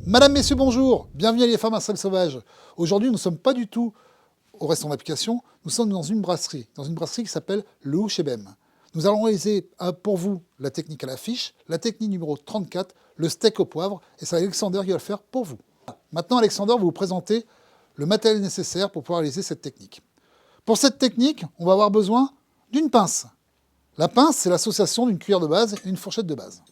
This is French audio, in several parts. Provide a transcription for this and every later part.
Madame, messieurs, bonjour. Bienvenue à Les Femmes à Salle Sauvage. Aujourd'hui, nous ne sommes pas du tout au restaurant d'application. Nous sommes dans une brasserie qui s'appelle Le Houchebem. Nous allons réaliser pour vous la technique à l'affiche, la technique numéro 34, le steak au poivre, et c'est Alexander qui va le faire pour vous. Maintenant, Alexander va vous présenter le matériel nécessaire pour pouvoir réaliser cette technique. Pour cette technique, on va avoir besoin d'une pince. La pince, c'est l'association d'une cuillère de base et une fourchette de base.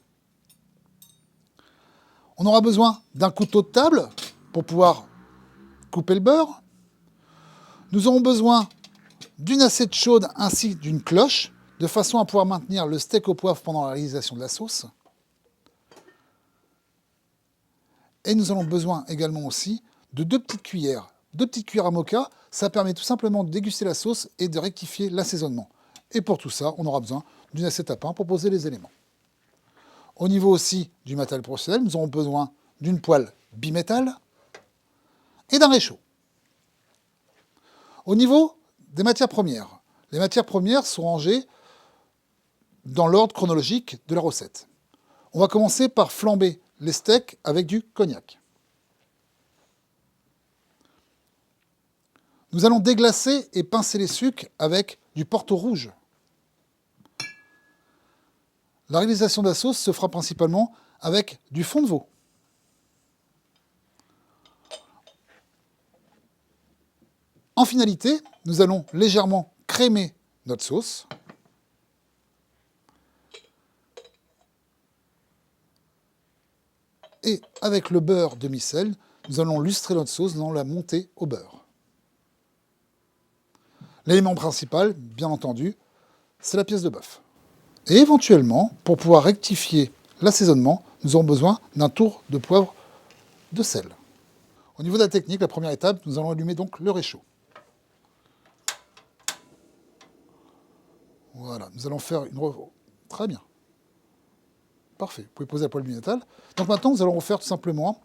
On aura besoin d'un couteau de table pour pouvoir couper le beurre. Nous aurons besoin d'une assiette chaude ainsi d'une cloche, de façon à pouvoir maintenir le steak au poivre pendant la réalisation de la sauce. Et nous avons besoin également aussi de deux petites cuillères. Deux petites cuillères à moka, ça permet tout simplement de déguster la sauce et de rectifier l'assaisonnement. Et pour tout ça, on aura besoin d'une assiette à pain pour poser les éléments. Au niveau aussi du matériel professionnel, nous aurons besoin d'une poêle bimétal et d'un réchaud. Au niveau des matières premières, les matières premières sont rangées dans l'ordre chronologique de la recette. On va commencer par flamber les steaks avec du cognac. Nous allons déglacer et pincer les sucres avec du Porto rouge. La réalisation de la sauce se fera principalement avec du fond de veau. En finalité, nous allons légèrement crémer notre sauce. Et avec le beurre demi-sel, nous allons lustrer notre sauce dans la montée au beurre. L'élément principal, bien entendu, c'est la pièce de bœuf. Et éventuellement, pour pouvoir rectifier l'assaisonnement, nous aurons besoin d'un tour de poivre de sel. Au niveau de la technique, la première étape, nous allons allumer donc le réchaud. Voilà, nous allons faire une... Très bien. Parfait. Vous pouvez poser la poêle bimétal. Donc maintenant, nous allons refaire tout simplement,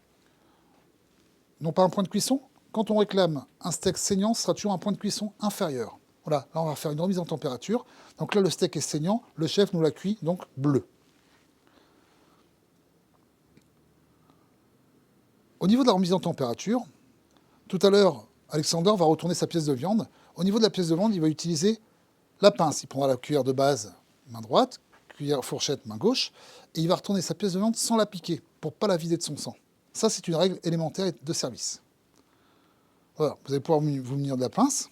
non pas un point de cuisson. Quand on réclame un steak saignant, ce sera toujours un point de cuisson inférieur. Voilà, là on va faire une remise en température. Donc là, le steak est saignant, le chef nous l'a cuit, donc bleu. Au niveau de la remise en température, tout à l'heure, Alexander va retourner sa pièce de viande. Au niveau de la pièce de viande, il va utiliser la pince. Il prendra la cuillère de base, main droite, cuillère fourchette, main gauche, et il va retourner sa pièce de viande sans la piquer, pour ne pas la vider de son sang. Ça, c'est une règle élémentaire de service. Voilà, vous allez pouvoir vous munir de la pince,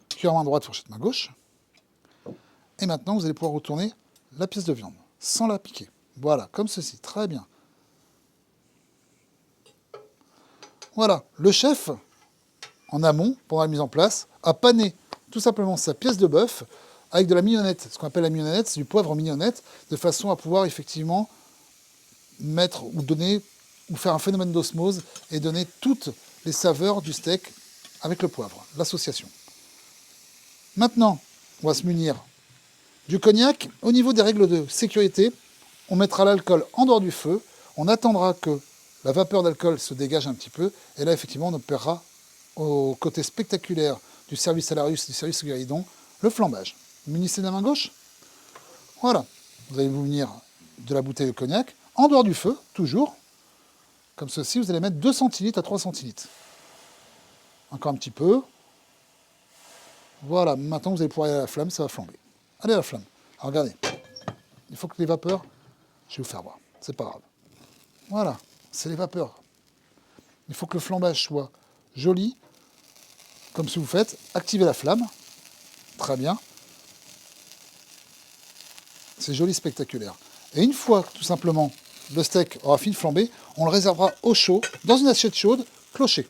cuillère main droite, fourchette main gauche. Et maintenant, vous allez pouvoir retourner la pièce de viande, sans la piquer. Voilà, comme ceci, très bien. Voilà, le chef, en amont, pendant la mise en place, a pané tout simplement sa pièce de bœuf avec de la mignonnette. Ce qu'on appelle la mignonnette, c'est du poivre en mignonnette, de façon à pouvoir effectivement mettre ou donner, ou faire un phénomène d'osmose et donner toutes les saveurs du steak avec le poivre, l'association. Maintenant, on va se munir du cognac. Au niveau des règles de sécurité, on mettra l'alcool en dehors du feu, on attendra que la vapeur d'alcool se dégage un petit peu, et là, effectivement, on opérera au côté spectaculaire du service Salarius, du service Guéridon, le flambage. Vous munissez de la main gauche. Voilà. Vous allez vous munir de la bouteille de cognac, en dehors du feu, toujours. Comme ceci, vous allez mettre 2 centilitres à 3 centilitres. Encore un petit peu. Voilà, maintenant vous allez pouvoir aller à la flamme, ça va flamber. Allez à la flamme. Alors regardez, il faut que les vapeurs, je vais vous faire voir, c'est pas grave. Voilà, c'est les vapeurs. Il faut que le flambage soit joli, comme si vous faites, activez la flamme, très bien. C'est joli, spectaculaire. Et une fois que tout simplement le steak aura fini de flamber, on le réservera au chaud, dans une assiette chaude, clochée.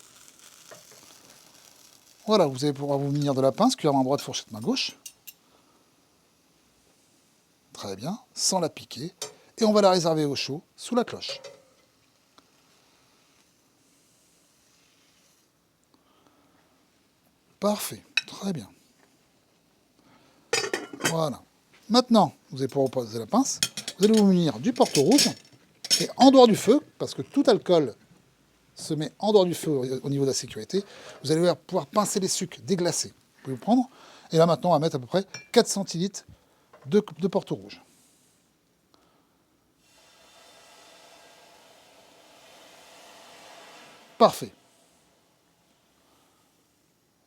Voilà, vous allez pouvoir vous munir de la pince, cuillère main droite, fourchette main gauche. Très bien, sans la piquer. Et on va la réserver au chaud, sous la cloche. Parfait, très bien. Voilà. Maintenant, vous allez pouvoir reposer la pince. Vous allez vous munir du Porto rouge. Et en dehors du feu, parce que tout alcool se met en dehors du feu au niveau de la sécurité, vous allez pouvoir pincer les sucres déglacés. Vous pouvez vous prendre. Et là maintenant, on va mettre à peu près 4 centilitres de Porto rouge. Parfait.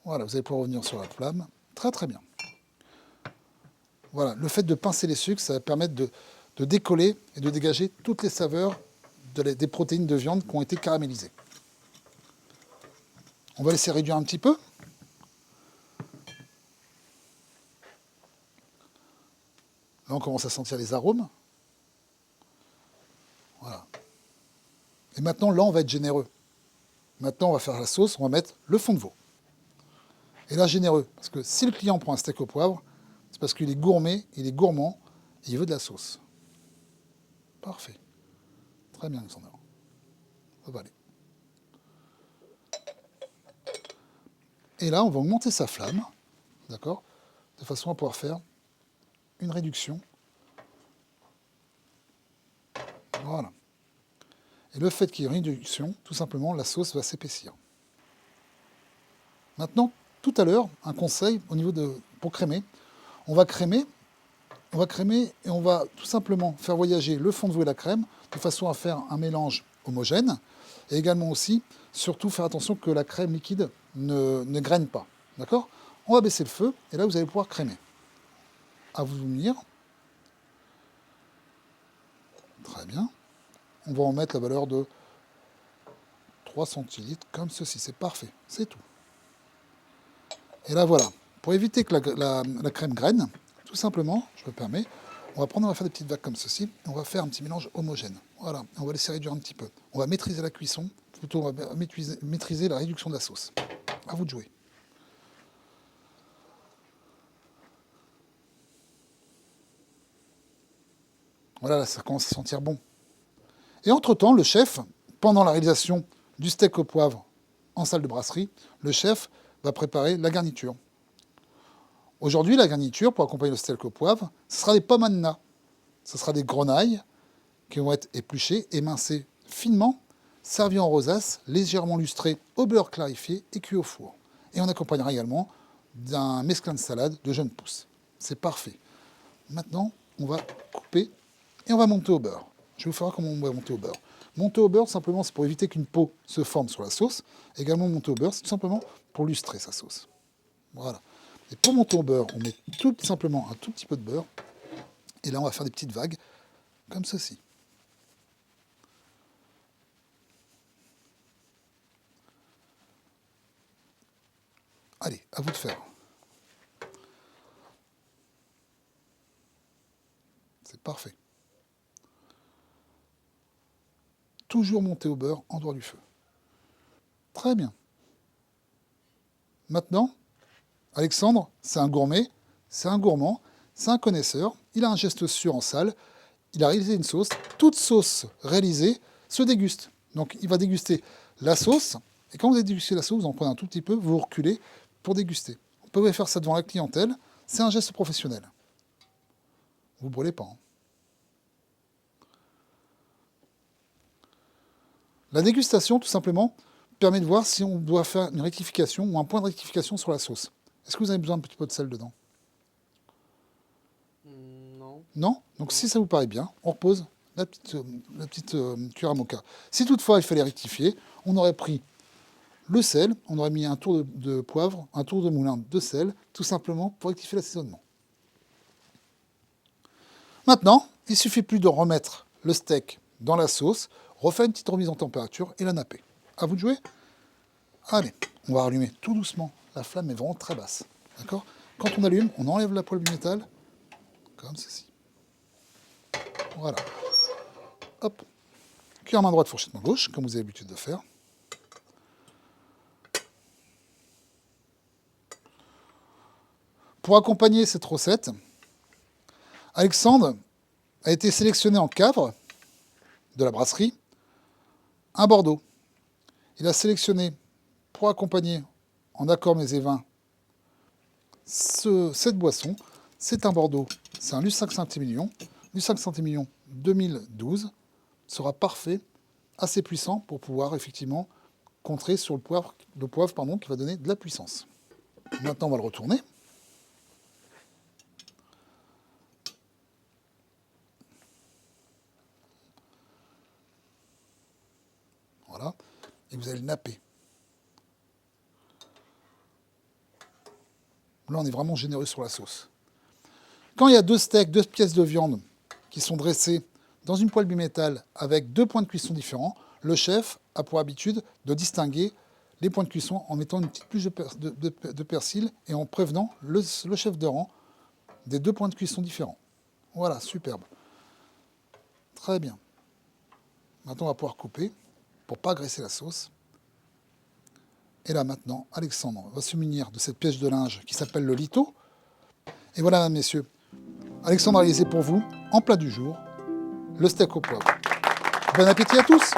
Voilà, vous allez pouvoir revenir sur la flamme. Très très bien. Voilà, le fait de pincer les sucres, ça va permettre de décoller et de dégager toutes les saveurs des protéines de viande qui ont été caramélisées. On va laisser réduire un petit peu. Là, on commence à sentir les arômes. Voilà. Et maintenant, là, on va être généreux. Maintenant, on va faire la sauce, on va mettre le fond de veau. Et là, généreux, parce que si le client prend un steak au poivre, c'est parce qu'il est gourmet, il est gourmand, et il veut de la sauce. Parfait. Très bien, Alexandre. Ça va aller. Et là, on va augmenter sa flamme, d'accord, de façon à pouvoir faire une réduction. Voilà. Et le fait qu'il y ait une réduction, tout simplement, la sauce va s'épaissir. Maintenant, tout à l'heure, un conseil au niveau de pour crémer. On va crémer et on va tout simplement faire voyager le fond de veau et la crème de façon à faire un mélange homogène. Et également aussi, surtout faire attention que la crème liquide ne graine pas. D'accord? On va baisser le feu et là vous allez pouvoir crémer. À vous d'unir. Très bien. On va en mettre la valeur de 3 centilitres comme ceci. C'est parfait. C'est tout. Et là voilà. Pour éviter que la crème graine, tout simplement, je me permets, on va faire des petites vagues comme ceci, et on va faire un petit mélange homogène. Voilà, on va laisser réduire un petit peu. On va maîtriser la cuisson, plutôt on va maîtriser la réduction de la sauce. À vous de jouer. Voilà, là, ça commence à sentir bon. Et entre-temps, le chef, pendant la réalisation du steak au poivre en salle de brasserie, le chef va préparer la garniture. Aujourd'hui, la garniture, pour accompagner le steak au poivre, ce sera des pommes anna. Ce sera des grenailles qui vont être épluchées, émincées finement, servies en rosace, légèrement lustrées au beurre clarifié et cuit au four. Et on accompagnera également d'un mesclun de salade de jeunes pousses. C'est parfait. Maintenant, on va couper et on va monter au beurre. Je vais vous faire comment on va monter au beurre. Monter au beurre, simplement, c'est pour éviter qu'une peau se forme sur la sauce. Également, monter au beurre, c'est tout simplement pour lustrer sa sauce. Voilà. Et pour monter au beurre, on met tout simplement un tout petit peu de beurre. Et là, on va faire des petites vagues, comme ceci. Allez, à vous de faire. C'est parfait. Toujours monter au beurre en dehors du feu. Très bien. Maintenant, Alexandre, c'est un gourmet, c'est un gourmand, c'est un connaisseur, il a un geste sûr en salle, il a réalisé une sauce. Toute sauce réalisée se déguste. Donc il va déguster la sauce, et quand vous avez dégusté la sauce, vous en prenez un tout petit peu, vous reculez pour déguster. Vous pouvez faire ça devant la clientèle, c'est un geste professionnel. Vous ne brûlez pas. Hein. La dégustation, tout simplement, permet de voir si on doit faire une rectification ou un point de rectification sur la sauce. Est-ce que vous avez besoin d'un petit peu de sel dedans? Non. Non? Donc si ça vous paraît bien, on repose la petite cuillère à moka. Si toutefois il fallait rectifier, on aurait pris le sel, on aurait mis un tour de poivre, un tour de moulin de sel, tout simplement pour rectifier l'assaisonnement. Maintenant, il suffit plus de remettre le steak dans la sauce, refaire une petite remise en température et la napper. À vous de jouer? Allez, on va rallumer tout doucement. La flamme est vraiment très basse. D'accord? Quand on allume, on enlève la poêle du métal, comme ceci. Voilà. Hop. Cuillère main droite, fourchette main gauche, comme vous avez l'habitude de faire. Pour accompagner cette recette, Alexandre a été sélectionné en cavre de la brasserie un Bordeaux. Il a sélectionné pour accompagner en accord mets et vins cette boisson. C'est un Bordeaux, c'est un Lussac Saint-Émilion. Lussac Saint-Émilion 2012 sera parfait, assez puissant pour pouvoir effectivement contrer sur le poivre pardon, qui va donner de la puissance. Maintenant, on va le retourner. Voilà. et vous allez le napper. Là, on est vraiment généreux sur la sauce. Quand il y a 2 steaks, 2 pièces de viande qui sont dressées dans une poêle bimétal avec 2 points de cuisson différents, le chef a pour habitude de distinguer les points de cuisson en mettant une petite touche de persil et en prévenant le chef de rang des 2 points de cuisson différents. Voilà, superbe. Très bien. Maintenant, on va pouvoir couper pour ne pas graisser la sauce. Et là, maintenant, Alexandre va se munir de cette pièce de linge qui s'appelle le lito. Et voilà, mesdames, messieurs, Alexandre a réalisé pour vous, en plat du jour, le steak au poivre. Bon appétit à tous!